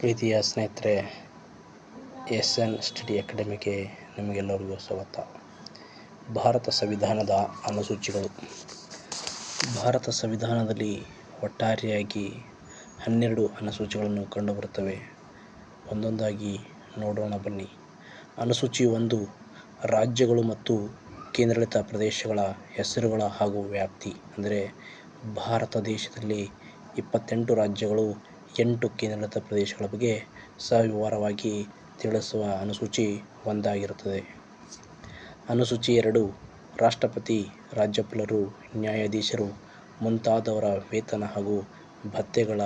ಪ್ರೀತಿಯ ಸ್ನೇಹಿತರೆ, SN study ಅಕಾಡೆಮಿಗೆ ನಿಮಗೆಲ್ಲರಿಗೂ ಸ್ವಾಗತ. ಭಾರತ ಸಂವಿಧಾನದ ಅನುಸೂಚಿಗಳು. ಭಾರತ ಸಂವಿಧಾನದಲ್ಲಿ ಒಟ್ಟಾರೆಯಾಗಿ 12 ಅನುಸೂಚಿಗಳನ್ನು ಕಂಡುಬರುತ್ತವೆ. ಒಂದೊಂದಾಗಿ ನೋಡೋಣ ಬನ್ನಿ. ಅನುಸೂಚಿ 1, ರಾಜ್ಯಗಳು ಮತ್ತು ಕೇಂದ್ರಾಡಳಿತ ಪ್ರದೇಶಗಳ ಹೆಸರುಗಳ ಹಾಗೂ ವ್ಯಾಪ್ತಿ. ಅಂದರೆ ಭಾರತ ದೇಶದಲ್ಲಿ 28 ರಾಜ್ಯಗಳು 8 ಕೇಂದ್ರಾಡಳಿತ ಪ್ರದೇಶಗಳ ಬಗ್ಗೆ ಸವಿವರವಾಗಿ ತಿಳಿಸುವ ಅನುಸೂಚಿ 1 ಅನುಸೂಚಿ 2, ರಾಷ್ಟ್ರಪತಿ, ರಾಜ್ಯಪಾಲರು, ನ್ಯಾಯಾಧೀಶರು ಮುಂತಾದವರ ವೇತನ ಹಾಗೂ ಭತ್ಯೆಗಳ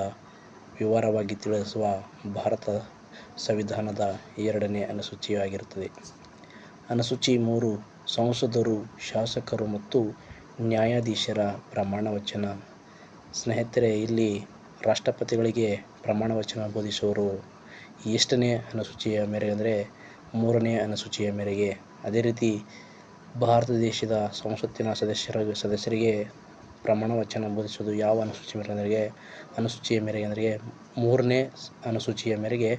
ವಿವರವಾಗಿ ತಿಳಿಸುವ ಭಾರತ ಸಂವಿಧಾನದ 2ನೇ ಅನುಸೂಚಿಯಾಗಿರುತ್ತದೆ. ಅನುಸೂಚಿ 3, ಸಂಸದರು, ಶಾಸಕರು ಮತ್ತು ನ್ಯಾಯಾಧೀಶರ ಪ್ರಮಾಣವಚನ. ಸ್ನೇಹಿತರೆ, ಇಲ್ಲಿ ರಾಷ್ಟ್ರಪತಿಗಳಿಗೆ ಪ್ರಮಾಣವಚನ ಬೋಧಿಸುವವರು ಎಷ್ಟನೇ ಅನುಸೂಚಿಯ ಮೇರೆಗೆ ಅಂದರೆ 3ನೇ ಅನುಸೂಚಿಯ ಮೇರೆಗೆ. ಅದೇ ರೀತಿ ಭಾರತ ದೇಶದ ಸಂಸತ್ತಿನ ಸದಸ್ಯರಿಗೆ ಪ್ರಮಾಣವಚನ ಬೋಧಿಸುವುದು ಯಾವ ಅನುಸೂಚಿಯ ಮೇರೆಗೆ ಅಂದರೆ 3ನೇ ಅನುಸೂಚಿಯ ಮೇರೆಗೆ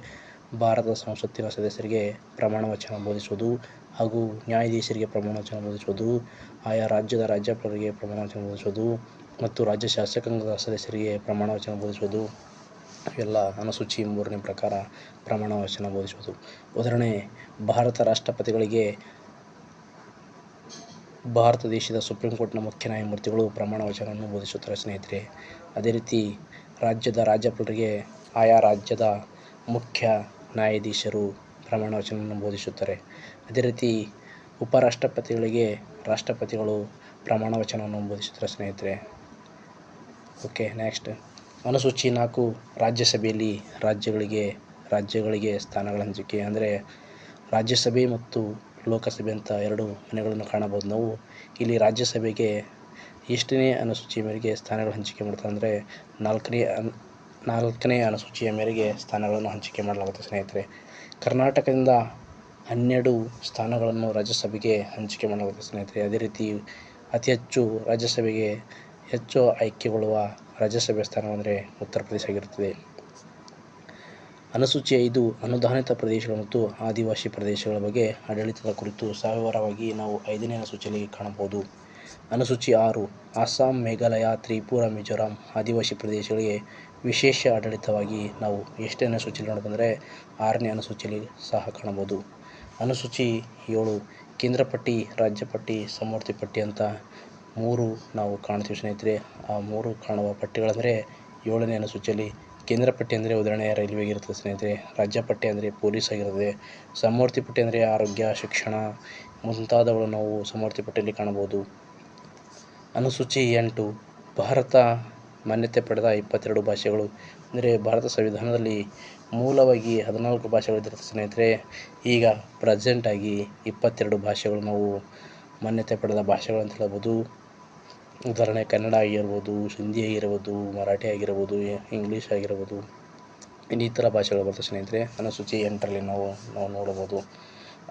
ಭಾರತದ ಸಂಸತ್ತಿನ ಸದಸ್ಯರಿಗೆ ಪ್ರಮಾಣವಚನ ಬೋಧಿಸುವುದು ಹಾಗೂ ನ್ಯಾಯಾಧೀಶರಿಗೆ ಪ್ರಮಾಣವಚನ ಬೋಧಿಸುವುದು, ಆಯಾ ರಾಜ್ಯದ ರಾಜ್ಯಪಾಲರಿಗೆ ಪ್ರಮಾಣವಚನ ಬೋಧಿಸುವುದು ಮತ್ತು ರಾಜ್ಯ ಶಾಸಕಾಂಗದ ಸದಸ್ಯರಿಗೆ ಪ್ರಮಾಣವಚನ ಬೋಧಿಸುವುದು ಇವೆಲ್ಲ ಅನುಸೂಚಿ 3ನೇ ಪ್ರಕಾರ ಪ್ರಮಾಣವಚನ ಬೋಧಿಸುವುದು. ಉದಾಹರಣೆ, ಭಾರತ ರಾಷ್ಟ್ರಪತಿಗಳಿಗೆ ಭಾರತ ದೇಶದ ಸುಪ್ರೀಂ ಕೋರ್ಟ್ನ ಮುಖ್ಯ ನ್ಯಾಯಮೂರ್ತಿಗಳು ಪ್ರಮಾಣವಚನವನ್ನು ಬೋಧಿಸುತ್ತಾರೆ ಸ್ನೇಹಿತರೆ. ಅದೇ ರೀತಿ ರಾಜ್ಯದ ರಾಜ್ಯಪಾಲರಿಗೆ ಆಯಾ ರಾಜ್ಯದ ಮುಖ್ಯ ನ್ಯಾಯಾಧೀಶರು ಪ್ರಮಾಣವಚನವನ್ನು ಬೋಧಿಸುತ್ತಾರೆ. ಅದೇ ರೀತಿ ಉಪರಾಷ್ಟ್ರಪತಿಗಳಿಗೆ ರಾಷ್ಟ್ರಪತಿಗಳು ಪ್ರಮಾಣವಚನವನ್ನು ಬೋಧಿಸುತ್ತಾರೆ ಸ್ನೇಹಿತರೆ. ಓಕೆ, ನೆಕ್ಸ್ಟ್ ಅನುಸೂಚಿ 4, ರಾಜ್ಯಸಭೆಯಲ್ಲಿ ರಾಜ್ಯಗಳಿಗೆ ಸ್ಥಾನಗಳ ಹಂಚಿಕೆ. ಅಂದರೆ ರಾಜ್ಯಸಭೆ ಮತ್ತು ಲೋಕಸಭೆ ಅಂತ 2 ಮನೆಗಳನ್ನು ಕಾಣಬಹುದು ನಾವು. ಇಲ್ಲಿ ರಾಜ್ಯಸಭೆಗೆ ಎಷ್ಟನೇ ಅನುಸೂಚಿಯ ಮೇರೆಗೆ ಸ್ಥಾನಗಳ ಹಂಚಿಕೆ ಮಾಡ್ತಾರೆ ಅಂದರೆ 4ನೇ ಅನುಸೂಚಿಯ ಮೇರೆಗೆ ಸ್ಥಾನಗಳನ್ನು ಹಂಚಿಕೆ ಮಾಡಲಾಗುತ್ತೆ ಸ್ನೇಹಿತರೆ. ಕರ್ನಾಟಕದಿಂದ 12 ಸ್ಥಾನಗಳನ್ನು ರಾಜ್ಯಸಭೆಗೆ ಹಂಚಿಕೆ ಮಾಡಲಾಗುತ್ತೆ ಸ್ನೇಹಿತರೆ. ಅದೇ ರೀತಿ ಅತಿ ಹೆಚ್ಚು ರಾಜ್ಯಸಭೆಗೆ ಹೆಚ್ಚು ಆಯ್ಕೆಗೊಳ್ಳುವ ರಾಜ್ಯಸಭೆ ಸ್ಥಾನವೆಂದರೆ ಉತ್ತರ ಪ್ರದೇಶ ಆಗಿರುತ್ತದೆ. ಅನುಸೂಚಿ 5, ಅನುದಾನಿತ ಪ್ರದೇಶಗಳು ಮತ್ತು ಆದಿವಾಸಿ ಪ್ರದೇಶಗಳ ಬಗ್ಗೆ ಆಡಳಿತದ ಕುರಿತು ಸವಿವರವಾಗಿ ನಾವು 5ನೇ ಅನುಸೂಚಿಯಲ್ಲಿ ಕಾಣಬಹುದು. ಅನುಸೂಚಿ 6, ಅಸ್ಸಾಂ, ಮೇಘಾಲಯ, ತ್ರಿಪುರ, ಮಿಜೋರಾಂ ಆದಿವಾಸಿ ಪ್ರದೇಶಗಳಿಗೆ ವಿಶೇಷ ಆಡಳಿತವಾಗಿ ನಾವು ಎಷ್ಟನೇ ಅನುಸೂಚಿಯಲ್ಲಿ ನೋಡೋದಂದರೆ 6ನೇ ಅನುಸೂಚಿಯಲ್ಲಿ ಸಹ ಕಾಣಬಹುದು. ಅನುಸೂಚಿ 7, ಕೇಂದ್ರ ಪಟ್ಟಿ, ರಾಜ್ಯ ಪಟ್ಟಿ, ಸಮವರ್ತಿ ಪಟ್ಟಿ ಅಂತ 3 ನಾವು ಕಾಣ್ತೀವಿ ಸ್ನೇಹಿತರೆ. ಆ 3 ಕಾಣುವ ಪಟ್ಟಿಗಳಂದರೆ 7ನೇ ಅನುಸೂಚಿಯಲ್ಲಿ. ಕೇಂದ್ರ ಪಟ್ಟಿ ಅಂದರೆ ಉದಾಹರಣೆ ರೈಲ್ವೆ ಆಗಿರುತ್ತದೆ ಸ್ನೇಹಿತರೆ. ರಾಜ್ಯ ಪಟ್ಟಿ ಅಂದರೆ ಪೊಲೀಸ್ ಆಗಿರುತ್ತದೆ. ಸಮವರ್ತಿ ಪಟ್ಟಿ ಅಂದರೆ ಆರೋಗ್ಯ, ಶಿಕ್ಷಣ ಮುಂತಾದವುಗಳು ನಾವು ಸಮವರ್ತಿ ಪಟ್ಟಿಯಲ್ಲಿ ಕಾಣಬಹುದು. ಅನುಸೂಚಿ 8, ಭಾರತ ಮಾನ್ಯತೆ ಪಡೆದ 22 ಭಾಷೆಗಳು. ಅಂದರೆ ಭಾರತ ಸಂವಿಧಾನದಲ್ಲಿ ಮೂಲವಾಗಿ 14 ಭಾಷೆಗಳಿರುತ್ತೆ ಸ್ನೇಹಿತರೆ. ಈಗ ಪ್ರೆಸೆಂಟಾಗಿ 22 ಭಾಷೆಗಳು ನಾವು ಮಾನ್ಯತೆ ಪಡೆದ ಭಾಷೆಗಳು ಅಂತ ಹೇಳ್ಬೋದು. ಉದಾಹರಣೆ ಕನ್ನಡ ಆಗಿರ್ಬೋದು, ಹಿಂದಿ ಆಗಿರ್ಬೋದು, ಮರಾಠಿ ಆಗಿರ್ಬೋದು, ಇಂಗ್ಲೀಷ್ ಆಗಿರ್ಬೋದು, ಇನ್ನಿತರ ಭಾಷೆಗಳು ಬರ್ತವೆ ಸ್ನೇಹಿತರೆ. ಅನುಸೂಚಿ 8ರಲ್ಲಿ ನಾವು ನೋಡಬಹುದು.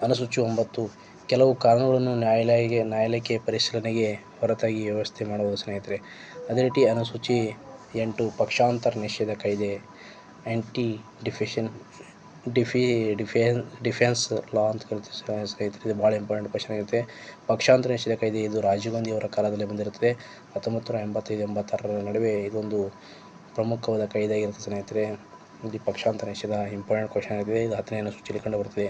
ಅನುಸೂಚಿ 9, ಕೆಲವು ಕಾನೂನುಗಳನ್ನು ನ್ಯಾಯಾಲಯಕ್ಕೆ ಪರಿಶೀಲನೆಗೆ ಹೊರತಾಗಿ ವ್ಯವಸ್ಥೆ ಮಾಡುವುದು ಸ್ನೇಹಿತರೆ. ಅದೇ ರೀತಿ ಅನುಸೂಚಿ 8, ಪಕ್ಷಾಂತರ ನಿಷೇಧ ಕಾಯ್ದೆ, ಆ್ಯಂಟಿ ಡಿಫೆನ್ಸ್ ಲಾ ಅಂತ ಕರಿತೀವಿ ಸ್ನೇಹಿತರೆ. ಇದು ಭಾಳ ಇಂಪಾರ್ಟೆಂಟ್ ಕ್ವಶನ್ ಆಗಿರುತ್ತೆ. ಪಕ್ಷಾಂತರ ನಿಷೇಧ ಕಾಯ್ದೆ ಇದು ರಾಜೀವ್ ಗಾಂಧಿ ಅವರ ಕಾಲದಲ್ಲಿ ಬಂದಿರುತ್ತದೆ. 1985-86 ನಡುವೆ ಇದೊಂದು ಪ್ರಮುಖವಾದ ಕಾಯ್ದೆ ಆಗಿರುತ್ತೆ ಸ್ನೇಹಿತರೆ. ಇಲ್ಲಿ ಪಕ್ಷಾಂತರ ನಿಷೇಧ ಇಂಪಾರ್ಟೆಂಟ್ ಕ್ವಶನ್ ಆಗಿದೆ. ಇದು 10ನೇ ಅನುಸೂಚಿಯಲ್ಲಿ ಕಂಡುಬರುತ್ತದೆ.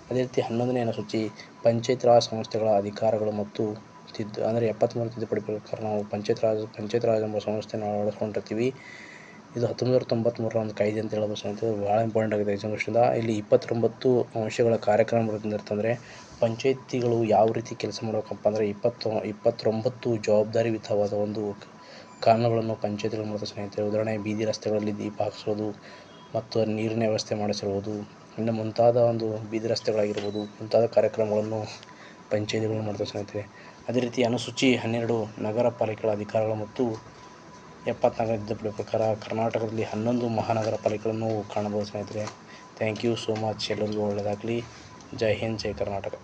ಅದೇ ರೀತಿ 11ನೇ ಅನುಸೂಚಿ, ಪಂಚಾಯತ್ ರಾಜ್ ಸಂಸ್ಥೆಗಳ ಅಧಿಕಾರಗಳು ಮತ್ತು ಅಂದರೆ 73 ತಿದ್ದುಪಡಿ ಪ್ರಕಾರ ನಾವು ಪಂಚಾಯತ್ ರಾಜ್ ಎಂಬ ಸಂಸ್ಥೆಯನ್ನು ಅಳವಡಿಸ್ಕೊಂಡಿರ್ತೀವಿ. ಇದು 1993ರ ಒಂದು ಕಾಯ್ದೆ ಅಂತ ಹೇಳ್ಬೋದು ಸ್ನೇಹಿತರೆ. ಭಾಳ ಇಂಪಾರ್ಟೆಂಟ್ ಆಗಿದೆ ಎಕ್ಸಾಮ್ ದೃಷ್ಟಿಯಿಂದ. ಇಲ್ಲಿ 29 ಅಂಶಗಳ ಕಾರ್ಯಕ್ರಮ ಇರ್ತಂದರೆ ಪಂಚಾಯತಿಗಳು ಯಾವ ರೀತಿ ಕೆಲಸ ಮಾಡಬೇಕಪ್ಪ ಅಂದರೆ 29 ಜವಾಬ್ದಾರಿಯುತವಾದ ಒಂದು ಕಾನೂನುಗಳನ್ನು ಪಂಚಾಯತಿಗಳು ಮಾಡ್ತಾರೆ ಸ್ನೇಹಿತರೆ. ಉದಾಹರಣೆ, ಬೀದಿ ರಸ್ತೆಗಳಲ್ಲಿ ದೀಪ ಹಾಕಿಸೋದು ಮತ್ತು ನೀರಿನ ವ್ಯವಸ್ಥೆ ಮಾಡಿಸಿರುವುದು, ಇನ್ನು ಮುಂತಾದ ಒಂದು ಬೀದಿ ರಸ್ತೆಗಳಾಗಿರ್ಬೋದು, ಮುಂತಾದ ಕಾರ್ಯಕ್ರಮಗಳನ್ನು ಪಂಚಾಯತಿಗಳು ಮಾಡ್ತಾರೆ ಸ್ನೇಹಿತರೆ. ಅದೇ ರೀತಿ ಅನುಸೂಚಿ 12, ನಗರ ಪಾಲಿಕೆಗಳ ಅಧಿಕಾರಗಳು ಮತ್ತು 74ನೇ ತಿದ್ದುಪಡಿ ಪ್ರಕಾರ ಕರ್ನಾಟಕದಲ್ಲಿ 11 ಮಹಾನಗರ ಪಾಲಿಕೆಗಳನ್ನು ಕಾಣಬಹುದು ಸ್ನೇಹಿತರೆ. Thank you so much. ಎಲ್ಲರಿಗೂ ಒಳ್ಳೆಯದಾಗಲಿ. ಜೈ ಹಿಂದ್, ಜೈ ಕರ್ನಾಟಕ.